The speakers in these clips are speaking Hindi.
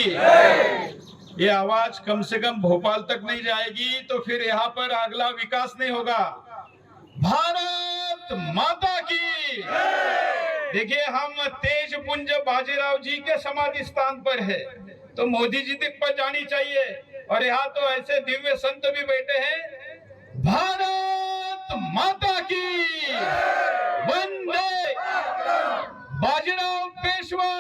ये आवाज कम से कम भोपाल तक नहीं जाएगी तो फिर यहाँ पर अगला विकास नहीं होगा। भारत माता की। देखिए, हम तेज पुंज बाजीराव जी के समाधि स्थान पर है, तो मोदी जी तक पर जानी चाहिए। और यहाँ तो ऐसे दिव्य संत भी बैठे हैं। भारत माता की। वंदे बाजीराव पेशवा।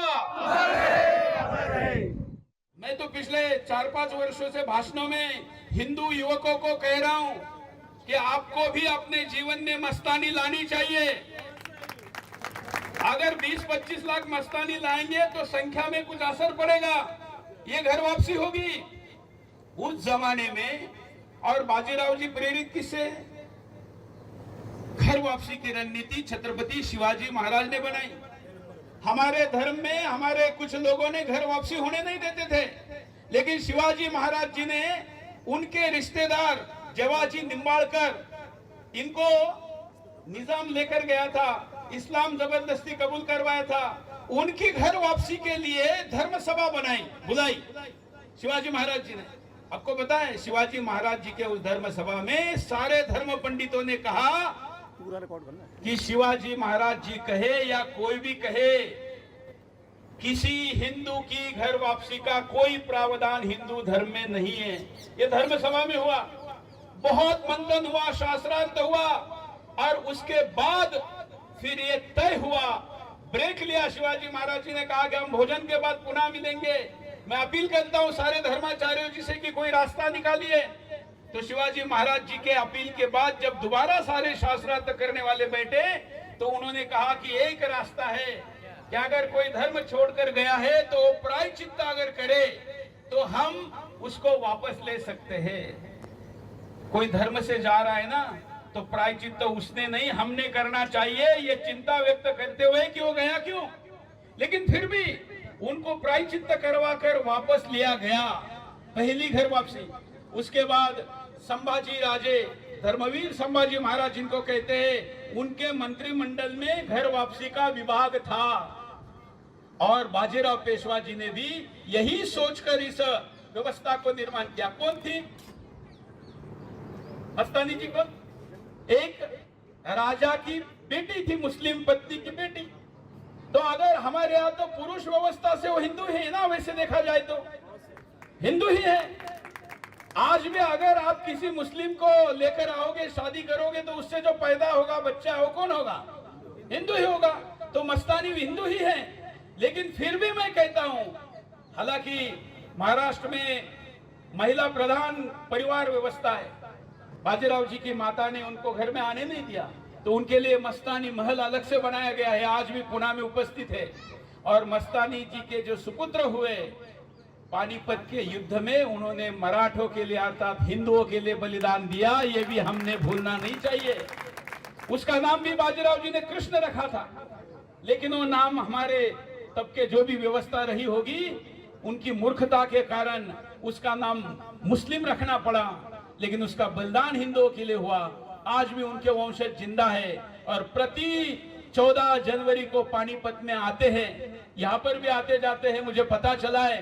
मैं तो पिछले 4-5 वर्षों से भाषणों में हिंदू युवकों को कह रहा हूं कि आपको भी अपने जीवन में मस्तानी लानी चाहिए। अगर 20-25 लाख मस्तानी लाएंगे तो संख्या में कुछ असर पड़ेगा, ये घर वापसी होगी। उस जमाने में और बाजीराव जी प्रेरित किससे? घर वापसी की रणनीति छत्रपति शिवाजी महाराज ने बनाई। हमारे धर्म में हमारे कुछ लोगों ने घर वापसी होने नहीं देते थे, लेकिन शिवाजी महाराज जी ने उनके रिश्तेदार जवाजी निंबाड़कर इनको निजाम लेकर गया था, इस्लाम जबरदस्ती कबूल करवाया था। उनकी घर वापसी के लिए धर्म सभा बुलाई शिवाजी महाराज जी ने। आपको पता है, शिवाजी महाराज जी के उस धर्म सभा में सारे धर्म पंडितों ने कहा कि शिवाजी महाराज जी कहे या कोई भी कहे, किसी हिंदू की घर वापसी का कोई प्रावधान हिंदू धर्म में नहीं है। ये धर्म सभा में हुआ, बहुत मंथन हुआ, शास्त्रार्थ हुआ, और उसके बाद फिर ये तय हुआ, ब्रेक लिया। शिवाजी महाराज जी ने कहा कि हम भोजन के बाद पुनः मिलेंगे। मैं अपील करता हूं सारे धर्माचार्यों जी से कि कोई रास्ता निकालिए। तो शिवाजी महाराज जी के अपील के बाद जब दोबारा सारे शास्त्रार्थ करने वाले बैठे तो उन्होंने कहा कि एक रास्ता है कि अगर कोई धर्म छोड़कर गया है तो प्रायश्चित्त अगर करे तो हम उसको वापस ले सकते हैं। कोई धर्म से जा रहा है ना, तो प्रायश्चित्त तो उसने नहीं, हमने करना चाहिए, ये चिंता व्यक्त करते हुए कि वो गया क्यों। लेकिन फिर भी उनको प्रायश्चित्त करवा कर वापस लिया गया, पहली घर वापसी। उसके बाद संभाजी राजे, धर्मवीर संभाजी महाराज जिनको कहते हैं, उनके मंत्रिमंडल में घर वापसी का विभाग था। और बाजीराव पेशवा जी ने भी यही सोचकर इस व्यवस्था को निर्माण किया। कौन थी मस्तानी जी? कौन? एक राजा की बेटी थी, मुस्लिम पत्नी की बेटी। तो अगर हमारे यहाँ तो पुरुष व्यवस्था से वो हिंदू ही है ना, वैसे देखा जाए तो हिंदू ही है। आज भी अगर आप किसी मुस्लिम को लेकर आओगे, शादी करोगे, तो उससे जो पैदा होगा बच्चा, वो कौन होगा? हिंदू ही होगा। तो मस्तानी हिंदू ही है। लेकिन फिर भी मैं कहता हूं, हालांकि महाराष्ट्र में महिला प्रधान परिवार व्यवस्था है, बाजीराव जी की माता ने उनको घर में आने नहीं दिया, तो उनके लिए मस्तानी महल अलग से बनाया गया है, आज भी पुणे में उपस्थित है। और मस्तानी जी के जो सुपुत्र हुए पानीपत के युद्ध में, उन्होंने मराठों के लिए अर्थात हिंदुओं के लिए बलिदान दिया, ये भी हमने भूलना नहीं चाहिए। उसका नाम भी बाजीराव जी ने कृष्ण रखा था, लेकिन वो नाम हमारे तब के जो भी व्यवस्था रही होगी, उनकी मूर्खता के कारण उसका नाम मुस्लिम रखना पड़ा, लेकिन उसका बलिदान हिंदुओं के लिए हुआ। आज भी उनके वंशज जिंदा है और प्रति 14 जनवरी को पानीपत में आते हैं, यहाँ पर भी आते जाते हैं, मुझे पता चला है।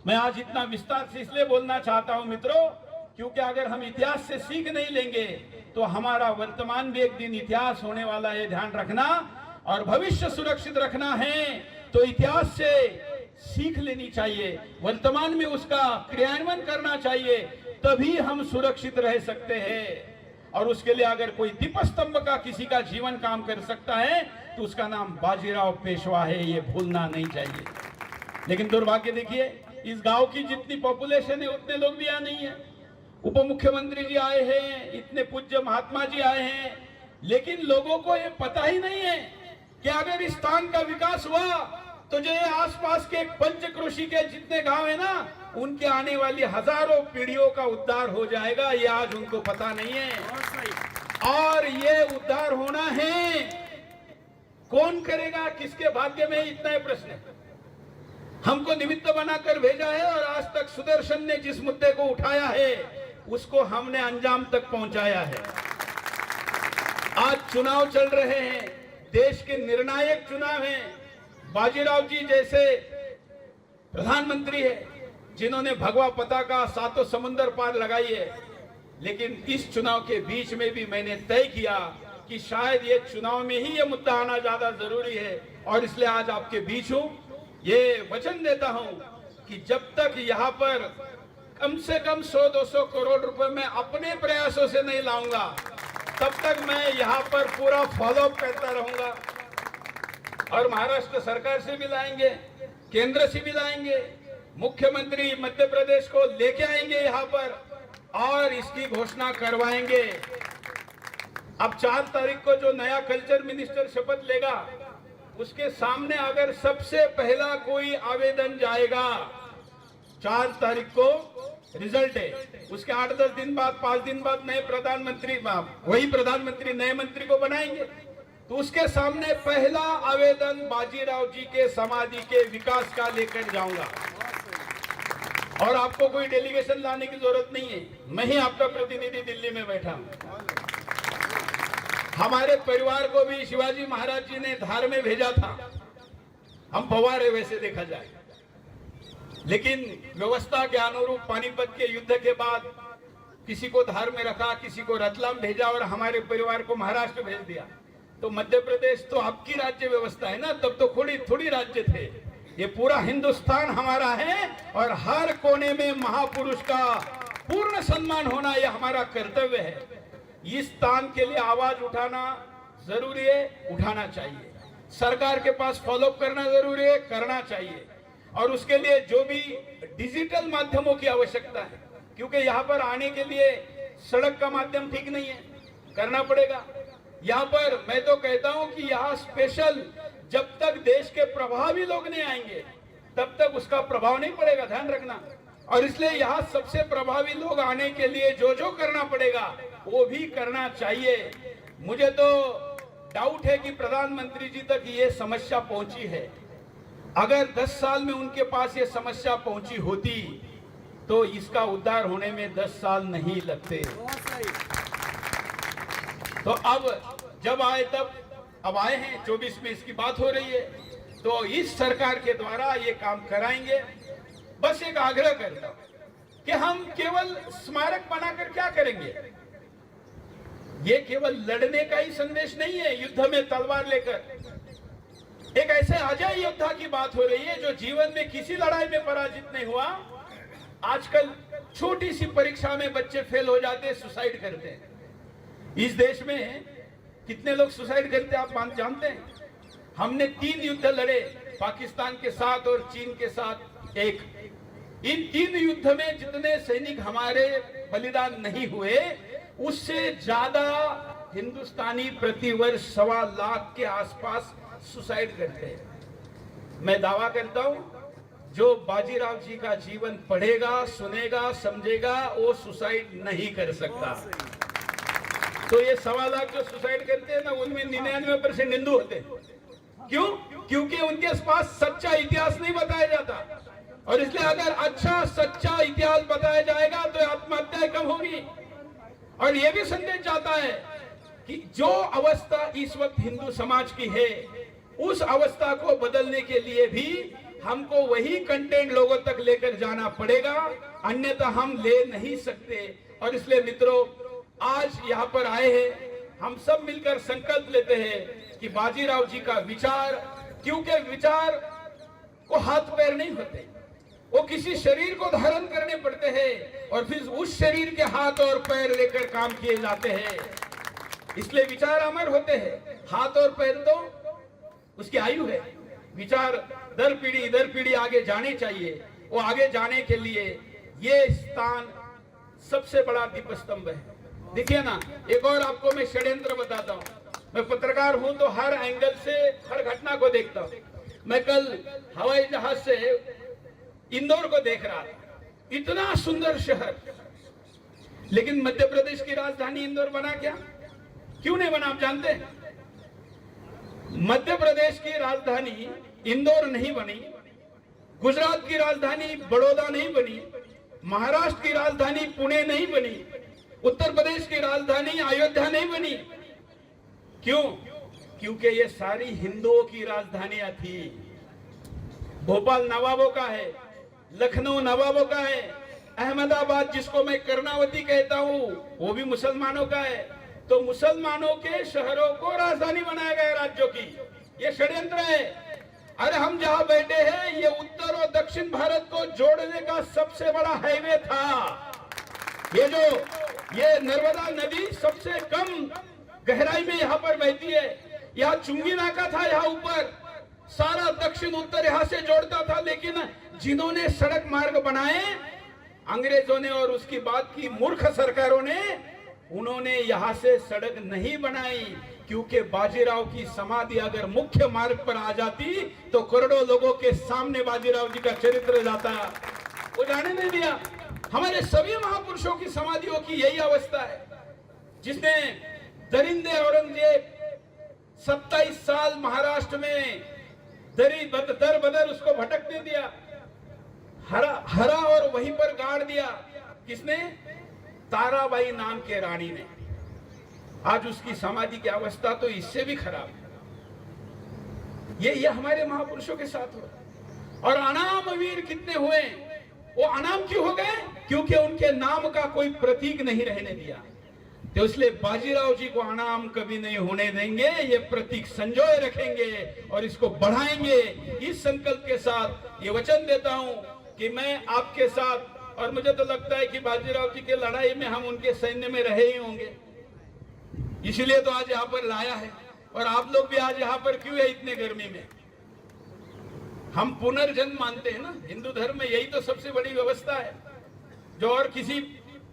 मैं आज इतना विस्तार से इसलिए बोलना चाहता हूं मित्रों, क्योंकि अगर हम इतिहास से सीख नहीं लेंगे तो हमारा वर्तमान भी एक दिन इतिहास होने वाला है, ध्यान रखना। और भविष्य सुरक्षित रखना है तो इतिहास से सीख लेनी चाहिए, वर्तमान में उसका क्रियान्वयन करना चाहिए, तभी हम सुरक्षित रह सकते हैं। और उसके लिए अगर कोई दीपस्तंभ का किसी का जीवन काम कर सकता है तो उसका नाम बाजीराव पेशवा है, ये भूलना नहीं चाहिए। लेकिन दुर्भाग्य देखिए, इस गांव की जितनी पॉपुलेशन है उतने लोग भी यहाँ नहीं है। उप मुख्यमंत्री जी आए हैं, इतने पूज्य महात्मा जी आए हैं, लेकिन लोगों को ये पता ही नहीं है कि अगर इस स्थान का विकास हुआ तो जो ये आसपास के पंचक्रोशी के जितने गांव है ना, उनके आने वाली हजारों पीढ़ियों का उद्धार हो जाएगा। ये आज उनको पता नहीं है। और ये उद्धार होना है, कौन करेगा, किसके भाग्य में, इतना ही प्रश्न है। हमको निमित्त बनाकर भेजा है और आज तक सुदर्शन ने जिस मुद्दे को उठाया है उसको हमने अंजाम तक पहुंचाया है। आज चुनाव चल रहे हैं, देश के निर्णायक चुनाव हैं। बाजीराव जी जैसे प्रधानमंत्री है जिन्होंने भगवा पताका सातों समुंदर पार लगाई है। लेकिन इस चुनाव के बीच में भी मैंने तय किया कि शायद ये चुनाव में ही ये मुद्दा आना ज्यादा जरूरी है, और इसलिए आज आपके बीच हूं। ये वचन देता हूं कि जब तक यहाँ पर कम से कम 100-200 करोड़ रुपए मैं अपने प्रयासों से नहीं लाऊंगा, तब तक मैं यहाँ पर पूरा फॉलोअप करता रहूंगा। और महाराष्ट्र सरकार से भी लाएंगे, केंद्र से भी लाएंगे, मुख्यमंत्री मध्य प्रदेश को लेके आएंगे यहाँ पर और इसकी घोषणा करवाएंगे। अब 4 तारीख को जो नया कल्चर मिनिस्टर शपथ लेगा, उसके सामने अगर सबसे पहला कोई आवेदन जाएगा, 4 तारीख को रिजल्ट है, उसके 8-10 दिन बाद 5 दिन बाद नए प्रधानमंत्री, वही प्रधानमंत्री नए मंत्री को बनाएंगे, तो उसके सामने पहला आवेदन बाजीराव जी के समाधि के विकास का लेकर जाऊंगा। और आपको कोई डेलीगेशन लाने की जरूरत नहीं है, मैं ही आपका प्रतिनिधि दिल्ली में बैठा हूं। हमारे परिवार को भी शिवाजी महाराज जी ने धार में भेजा था, हम पवार है वैसे देखा जाए, लेकिन व्यवस्था के अनुरूप पानीपत के युद्ध के बाद किसी को धार में रखा, किसी को रतलाम भेजा और हमारे परिवार को महाराष्ट्र भेज दिया। तो मध्य प्रदेश तो आपकी राज्य व्यवस्था है ना, तब तो थोड़ी राज्य थे। ये पूरा हिंदुस्तान हमारा है और हर कोने में महापुरुष का पूर्ण सम्मान होना यह हमारा कर्तव्य है। इस स्थान के लिए आवाज उठाना जरूरी है, उठाना चाहिए। सरकार के पास फॉलोअप करना जरूरी है, करना चाहिए। और उसके लिए जो भी डिजिटल माध्यमों की आवश्यकता है, क्योंकि यहाँ पर आने के लिए सड़क का माध्यम ठीक नहीं है, करना पड़ेगा। यहाँ पर मैं तो कहता हूँ कि यहाँ स्पेशल जब तक देश के प्रभावी लोग नहीं आएंगे तब तक उसका प्रभाव नहीं पड़ेगा, ध्यान रखना। और इसलिए यहाँ सबसे प्रभावी लोग आने के लिए जो जो करना पड़ेगा वो भी करना चाहिए। मुझे तो डाउट है कि प्रधानमंत्री जी तक ये समस्या पहुंची है। अगर 10 साल में उनके पास ये समस्या पहुंची होती तो इसका उद्धार होने में 10 साल नहीं लगते। तो अब जब आए तब अब आए हैं, 24 में इसकी बात हो रही है, तो इस सरकार के द्वारा ये काम कराएंगे। बस एक आग्रह करता हूं कि हम केवल स्मारक बनाकर क्या करेंगे। ये केवल लड़ने का ही संदेश नहीं है, युद्ध में तलवार लेकर। एक ऐसे अजय योद्धा की बात हो रही है जो जीवन में किसी लड़ाई में पराजित नहीं हुआ। आजकल छोटी सी परीक्षा में बच्चे फेल हो जाते हैं, सुसाइड करते हैं। इस देश में कितने लोग सुसाइड करते हैं आप जानते हैं? हमने 3 युद्ध लड़े, पाकिस्तान के साथ और चीन के साथ एक। इन 3 युद्ध में जितने सैनिक हमारे बलिदान नहीं हुए, उससे ज्यादा हिंदुस्तानी प्रतिवर्ष 1.25 लाख के आसपास सुसाइड करते हैं। मैं दावा करता हूं, जो बाजीराव जी का जीवन पढ़ेगा, सुनेगा, समझेगा, वो सुसाइड नहीं कर सकता। तो ये 1.25 लाख जो सुसाइड करते हैं ना, उनमें 99% हिंदू होते हैं। क्यों? क्योंकि उनके पास सच्चा इतिहास नहीं बताया जाता। और इसलिए अगर अच्छा सच्चा इतिहास बताया जाएगा तो आत्महत्याएं कम होगी। और यह भी संदेश जाता है कि जो अवस्था इस वक्त हिंदू समाज की है, उस अवस्था को बदलने के लिए भी हमको वही कंटेंट लोगों तक लेकर जाना पड़ेगा, अन्यथा हम ले नहीं सकते। और इसलिए मित्रों, आज यहाँ पर आए हैं, हम सब मिलकर संकल्प लेते हैं कि बाजीराव जी का विचार, क्योंकि विचार को हाथ पैर नहीं होते, वो किसी शरीर को धारण करने पड़ते हैं और फिर उस शरीर के हाथ और पैर लेकर काम किए जाते हैं। इसलिए विचार अमर होते हैं, हाथ और पैर तो उसकी आयु है। विचार दर पीढ़ी आगे जाने चाहिए। वो आगे जाने के लिए ये स्थान सबसे बड़ा दीपस्तंभ है। देखिए ना, एक और आपको मैं षड्यंत्र बताता हूँ। मैं पत्रकार हूं तो हर एंगल से हर घटना को देखता हूँ। मैं कल हवाई जहाज से इंदौर को देख रहा था, इतना सुंदर शहर, लेकिन मध्य प्रदेश की राजधानी इंदौर बना क्या? क्यों नहीं बना आप जानते हैं? मध्य प्रदेश की राजधानी इंदौर नहीं बनी, गुजरात की राजधानी बड़ौदा नहीं बनी, महाराष्ट्र की राजधानी पुणे नहीं बनी, उत्तर प्रदेश की राजधानी अयोध्या नहीं बनी। क्यों? क्योंकि ये सारी हिंदुओं की राजधानियां थी। भोपाल नवाबों का है, लखनऊ नवाबों का है, अहमदाबाद जिसको मैं कर्णावती कहता हूँ वो भी मुसलमानों का है। तो मुसलमानों के शहरों को राजधानी बनाया गया राज्यों की, ये षड्यंत्र है। अरे हम जहां बैठे हैं ये उत्तर और दक्षिण भारत को जोड़ने का सबसे बड़ा हाईवे था। ये नर्मदा नदी सबसे कम गहराई में यहाँ पर बहती है। यहाँ चुंगी नाका था, यहाँ ऊपर सारा दक्षिण उत्तर यहाँ से जोड़ता था। लेकिन जिन्होंने सड़क मार्ग बनाए अंग्रेजों ने और उसकी बाद की मूर्ख सरकारों ने, उन्होंने यहाँ से सड़क नहीं बनाई, क्योंकि बाजीराव की समाधि अगर मुख्य मार्ग पर आ जाती तो करोड़ों लोगों के सामने बाजीराव जी का चरित्र जाता, वो जाने नहीं दिया। हमारे सभी महापुरुषों की समाधियों की यही अवस्था है। जिसने दरिंदे औरंगजेब 27 साल महाराष्ट्र में दर बदर उसको भटकने दिया, हरा और वहीं पर गाड़ दिया। किसने? ताराबाई नाम के रानी ने। आज उसकी समाधि की अवस्था तो इससे भी खराब है। ये हमारे महापुरुषों के साथ हुआ। और अनाम वीर कितने हुए? वो अनाम क्यों हो गए? क्योंकि उनके नाम का कोई प्रतीक नहीं रहने दिया। तो इसलिए बाजीराव जी को अनाम कभी नहीं होने देंगे, ये प्रतीक संजोए रखेंगे और इसको बढ़ाएंगे। इस संकल्प के साथ ये वचन देता हूं कि मैं आपके साथ, और मुझे तो लगता है कि बाजीराव जी के लड़ाई में हम उनके सैन्य में रहे ही होंगे, इसलिए तो आज यहाँ पर लाया है। और आप लोग भी आज यहाँ पर क्यों है इतने गर्मी में? हम पुनर्जन्म मानते हैं ना, हिंदू धर्म में यही तो सबसे बड़ी व्यवस्था है जो और किसी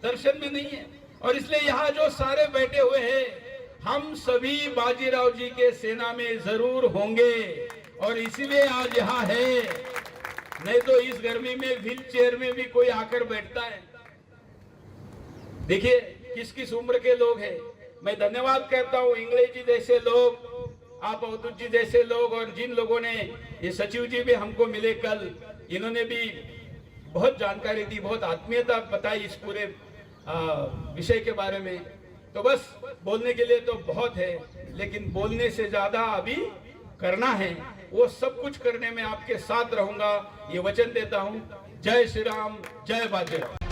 दर्शन में नहीं है। और इसलिए यहाँ जो सारे बैठे हुए हैं, हम सभी बाजीराव जी के सेना में जरूर होंगे और इसीलिए आज यहाँ है। नहीं तो इस गर्मी में व्हील चेयर में भी कोई आकर बैठता है। देखिए किस किस उम्र के लोग हैं। मैं धन्यवाद कहता हूँ इंग्लिश जी जैसे लोग, आप अवधूत जी जैसे लोग, और जिन लोगों ने, ये सचिव जी भी हमको मिले कल, इन्होंने भी बहुत जानकारी दी, बहुत आत्मीयता बताई इस पूरे विषय के बारे में। तो बस बोलने के लिए तो बहुत है, लेकिन बोलने से ज्यादा अभी करना है। वो सब कुछ करने में आपके साथ रहूंगा, ये वचन देता हूं। जय श्री राम, जय बाजीराव।